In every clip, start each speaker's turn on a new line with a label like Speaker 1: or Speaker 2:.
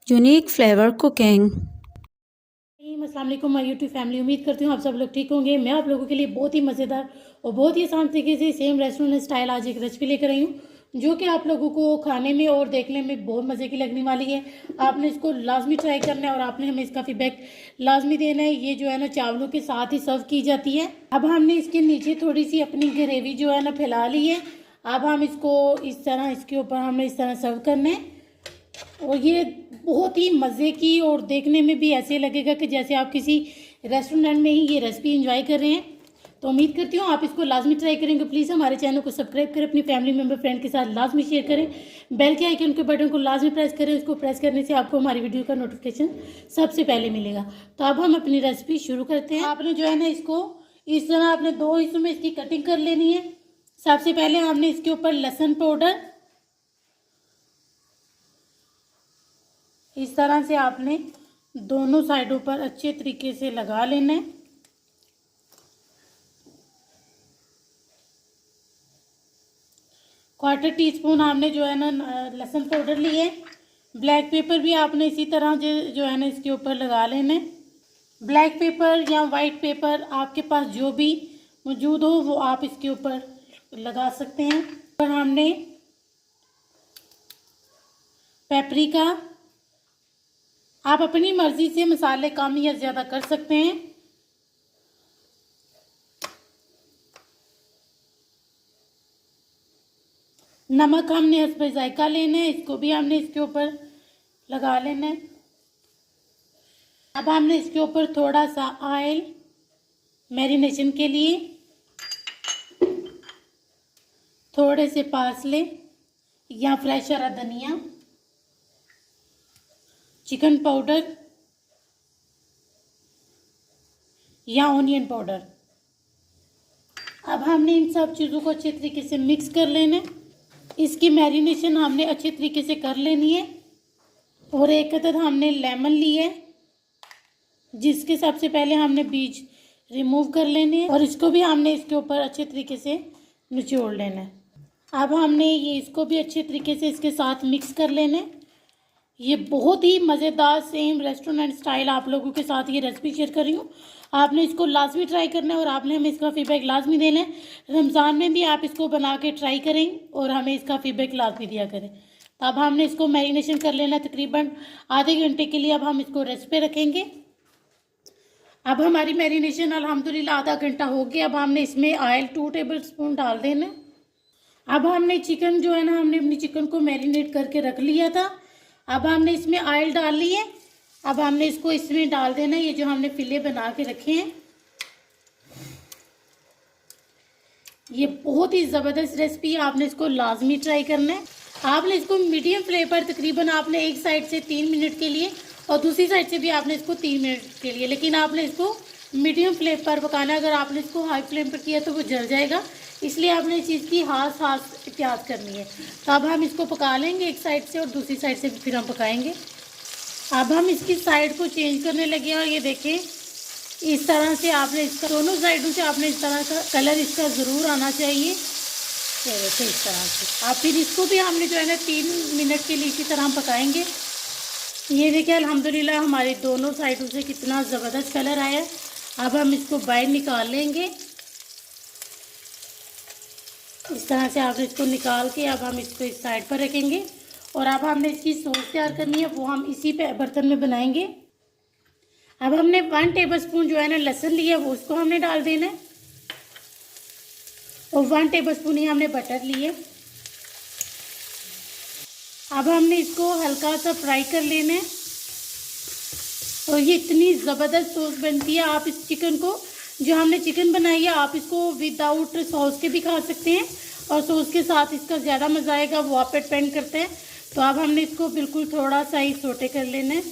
Speaker 1: Unique flavour cooking.
Speaker 2: अस्सलाम वालेकुम my YouTube family. उम्मीद करती हूँ आप सब लोग ठीक होंगे। मैं आप लोगों के लिए बहुत ही मज़ेदार और बहुत ही आसान तरीके से सेम रेस्टोरेंट स्टाइल आज एक रेसिपी लेकर आई हूँ जो कि आप लोगों को खाने में और देखने में बहुत मज़े की लगने वाली है। आपने इसको लाजमी ट्राई करना है और आपने हमें इसका फीडबैक लाजमी देना है। ये जो है ना चावलों के साथ ही सर्व की जाती है। अब हमने इसके नीचे थोड़ी सी अपनी ग्रेवी जो है ना फैला ली है। अब हम इसको इस तरह इसके ऊपर हमने इस तरह सर्व करना है और ये बहुत ही मज़े की और देखने में भी ऐसे लगेगा कि जैसे आप किसी रेस्टोरेंट में ही ये रेसिपी एंजॉय कर रहे हैं। तो उम्मीद करती हूँ आप इसको लाजमी ट्राई करेंगे। प्लीज़ हमारे चैनल को सब्सक्राइब करें, अपनी फैमिली मेम्बर फ्रेंड के साथ लाजमी शेयर करें, बेल के आइकन के बटन को लाजमी प्रेस करें। उसको प्रेस करने से आपको हमारी वीडियो का नोटिफिकेशन सबसे पहले मिलेगा। तो अब हम अपनी रेसिपी शुरू करते हैं। आपने जो है ना इसको इस तरह आपने दो हिस्सों में इसकी कटिंग कर लेनी है। सबसे पहले हमने इसके ऊपर लहसुन पाउडर इस तरह से आपने दोनों साइडों पर अच्छे तरीके से लगा लेना है। क्वार्टर टी स्पून आपने जो है ना लहसुन पाउडर लिए। ब्लैक पेपर भी आपने इसी तरह जो है ना इसके ऊपर लगा लेना है। ब्लैक पेपर या वाइट पेपर आपके पास जो भी मौजूद हो वो आप इसके ऊपर लगा सकते हैं। और हमने पेपरिका, आप अपनी मर्ज़ी से मसाले कम या ज़्यादा कर सकते हैं। नमक हमने हस्बे जायका लेना है, इसको भी हमने इसके ऊपर लगा लेना है। अब हमने इसके ऊपर थोड़ा सा ऑयल मैरिनेशन के लिए, थोड़े से पार्सले या फ्रेश हरा धनिया, चिकन पाउडर या ऑनियन पाउडर। अब हमने इन सब चीज़ों को अच्छे तरीके से मिक्स कर लेना है। इसकी मैरिनेशन हमने अच्छे तरीके से कर लेनी है। और एक अदद हमने लेमन ली है जिसके सबसे पहले हमने बीज रिमूव कर लेने हैं और इसको भी हमने इसके ऊपर अच्छे तरीके से निचोड़ लेना है। अब हमने ये इसको भी अच्छे तरीके से इसके साथ मिक्स कर लेना है। ये बहुत ही मज़ेदार सेम रेस्टोरेंट स्टाइल आप लोगों के साथ ये रेसिपी शेयर कर रही हूँ। आपने इसको लाजमी ट्राई करना है और आपने हमें इसका फीडबैक लाजमी देना है। रमज़ान में भी आप इसको बना के ट्राई करें और हमें इसका फीडबैक लाजमी दिया करें। तो अब हमने इसको मैरिनेशन कर लेना तकरीबन आधे घंटे के लिए। अब हम इसको रेस्ट पे रखेंगे। अब हमारी मैरिनेशन अल्हम्दुलिल्लाह आधा घंटा हो गया। अब हमने इसमें ऑयल 2 टेबल स्पून डाल देना। अब हमने चिकन जो है ना हमने अपनी चिकन को मैरिनेट करके रख लिया था। अब हमने इसमें ऑयल डाल ली है। अब हमने इसको इसमें डाल देना है, ये जो हमने फिले बना के रखे हैं। ये बहुत ही ज़बरदस्त रेसिपी है, आपने इसको लाजमी ट्राई करना है। आपने इसको मीडियम फ्लेम पर तकरीबन आपने एक साइड से 3 मिनट के लिए और दूसरी साइड से भी आपने इसको 3 मिनट के लिए, लेकिन आपने इसको मीडियम फ्लेम पर पकाना है। अगर आपने इसको हाई फ्लेम पर किया तो वो जल जाएगा, इसलिए आपने इस चीज़ की खास एहतियात करनी है। तो अब हम इसको पका लेंगे एक साइड से और दूसरी साइड से भी फिर हम पकाएंगे। अब हम इसकी साइड को चेंज करने लगे और ये देखें इस तरह से आपने इसका दोनों साइडों से आपने इस तरह का कलर इसका ज़रूर आना चाहिए। ये देखें इस तरह से। अब फिर इसको भी हमने जो है ना 3 मिनट के लिए इसी तरह हम पकाएंगे। ये देखिए अल्हम्दुलिल्लाह हमारी दोनों साइडों से कितना ज़बरदस्त कलर आया है। अब हम इसको बाहर निकाल लेंगे इस तरह से। आपने इसको निकाल के अब हम इसको इस साइड पर रखेंगे और अब हमने इसकी सॉस तैयार करनी है, वो हम इसी पे बर्तन में बनाएंगे। अब हमने 1 टेबल स्पून जो है ना लहसुन लिया वो उसको हमने डाल देना है और 1 टेबल स्पून ही हमने बटर लिए। अब हमने इसको हल्का सा फ्राई कर लेना है और ये इतनी ज़बरदस्त सॉस बनती है। आप इस चिकन को जो हमने चिकन बनाई है आप इसको विदाउट सॉस के भी खा सकते हैं और सॉस के साथ इसका ज़्यादा मज़ा आएगा, वो आप पे डिपेंड करते हैं। तो अब हमने इसको बिल्कुल थोड़ा सा ही सोटे कर लेना है।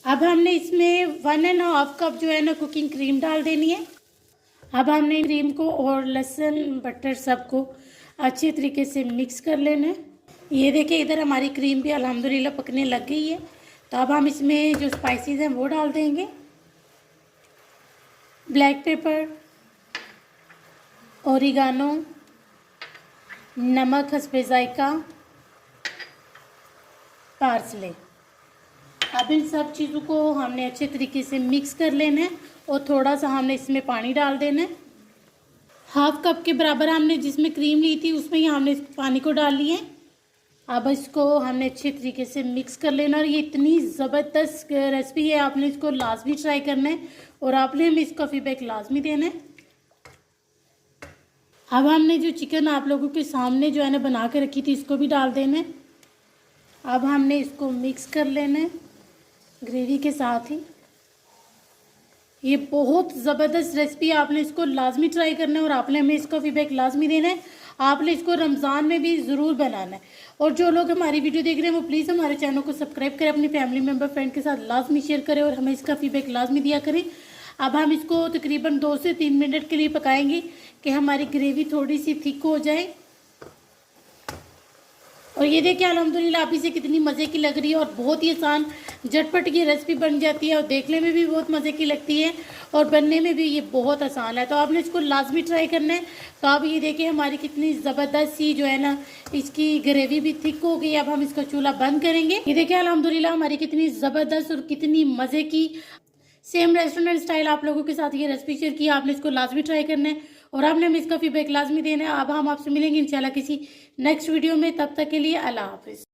Speaker 2: अब हमने इसमें 1.5 कप जो है ना कुकिंग क्रीम डाल देनी है। अब हमने क्रीम को और लहसुन बटर सबको अच्छे तरीके से मिक्स कर लेना है। ये देखिए इधर हमारी क्रीम भी अल्हम्दुलिल्लाह पकने लग गई है। तो अब हम इसमें जो स्पाइसेस हैं वो डाल देंगे। ब्लैक पेपर, ओरिगानो, नमक हस्बे जायका, पार्सले। अब इन सब चीज़ों को हमने अच्छे तरीके से मिक्स कर लेना है और थोड़ा सा हमने इसमें पानी डाल देना है। हाफ कप के बराबर हमने जिसमें क्रीम ली थी उसमें ही हमने इस पानी को डाल लिया है। अब इसको हमने अच्छे तरीके से मिक्स कर लेना और ये इतनी ज़बरदस्त रेसिपी है, आपने इसको लाजमी ट्राई करना है और आपने हमें इसका फीडबैक लाजमी देना है। अब हमने जो चिकन आप लोगों के सामने जो है ना बना के रखी थी इसको भी डाल देना है। अब हमने इसको मिक्स कर लेना है ग्रेवी के साथ ही। ये बहुत ज़बरदस्त रेसिपी है, आपने इसको लाजमी ट्राई करना है और आपने हमें इसका फीडबैक लाजमी देना है। आपने इसको रमज़ान में भी ज़रूर बनाना है। और जो लोग हमारी वीडियो देख रहे हैं वो प्लीज़ हमारे चैनल को सब्सक्राइब करें, अपनी फैमिली मेम्बर फ्रेंड के साथ लाजमी शेयर करें और हमें इसका फीडबैक लाजमी दिया करें। अब हम इसको तकरीबन 2 से 3 मिनट के लिए पकाएंगे कि हमारी ग्रेवी थोड़ी सी थिक हो जाए। और ये देखिए अल्हम्दुलिल्लाह आप इसे कितनी मज़े की लग रही है और बहुत ही आसान झटपट ये रेसिपी बन जाती है और देखने में भी बहुत मज़े की लगती है और बनने में भी ये बहुत आसान है। तो आपने इसको लाजमी ट्राई करना है। तो आप ये देखिए हमारी कितनी ज़बरदस्त सी जो है ना इसकी ग्रेवी भी थिक हो गई। अब हम इसका चूल्हा बंद करेंगे। ये देखिए अल्हम्दुलिल्लाह हमारी कितनी ज़बरदस्त और कितनी मज़े की सेम रेस्टोरेंट स्टाइल आप लोगों के साथ ये रेसिपी शेयर की। आपने इसको लाजमी ट्राई करना है और आपने हमें इसका फीडबैक लाजमी देना है। अब हम आपसे मिलेंगे इंशाल्लाह किसी नेक्स्ट वीडियो में। तब तक के लिए अल्लाह हाफिज़।